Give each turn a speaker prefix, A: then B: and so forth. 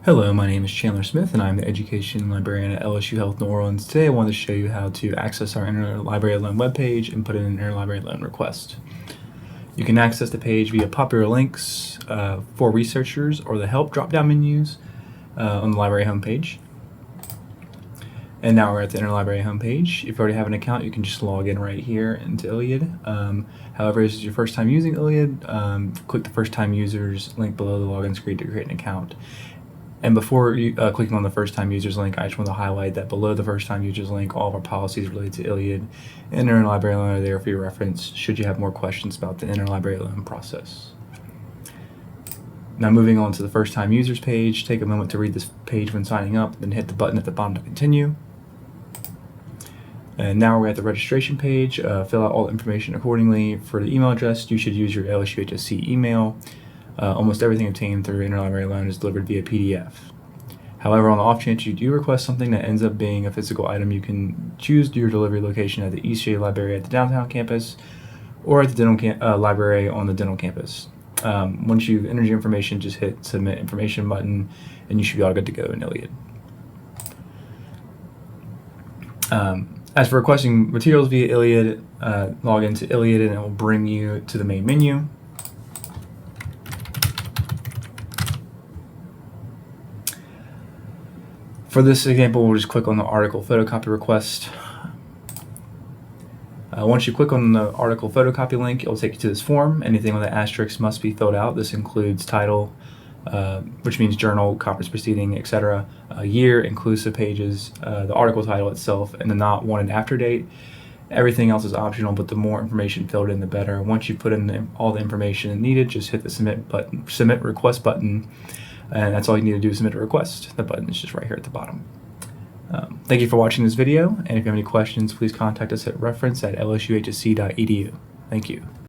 A: Hello, my name is Chandler Smith and I'm the Education Librarian at LSU Health New Orleans. Today I wanted to show you how to access our Interlibrary Loan webpage and put in an Interlibrary Loan request. You can access the page via popular links for researchers or the help drop-down menus on the library homepage. And now we're at the Interlibrary homepage. If you already have an account, you can just log in right here into ILLiad. However, if this is your first time using ILLiad, click the first time users link below the login screen to create an account. And before you clicking on the first time users link, I just want to highlight that below the first time users link, all of our policies related to ILLiad and Interlibrary Loan are there for your reference should you have more questions about the Interlibrary Loan process. Now moving on to the first time users page, take a moment to read this page when signing up, then hit the button at the bottom to continue. And now we're at the registration page. Fill out all the information accordingly. For the email address, you should use your LSU HSC email. Almost everything obtained through Interlibrary Loan is delivered via PDF. However, on the off chance you do request something that ends up being a physical item, you can choose your delivery location at the East Shade Library at the downtown campus or at the dental library on the dental campus. Once you've entered your information, just hit Submit Information button and you should be all good to go in ILLiad. As for requesting materials via ILLiad, log into ILLiad and it will bring you to the main menu. For this example, we'll just click on the article photocopy request. Once you click on the article photocopy link, it will take you to this form. Anything with the asterisk must be filled out. This includes title, which means journal, conference proceeding, etc., year, inclusive pages, the article title itself, and the not wanted after date. Everything else is optional, but the more information filled in, the better. Once you put in all the information needed, just hit the submit request button. And that's all you need to do is submit a request. The button is just right here at the bottom. Thank you for watching this video, and if you have any questions, please contact us at reference@lsuhsc.edu. Thank you.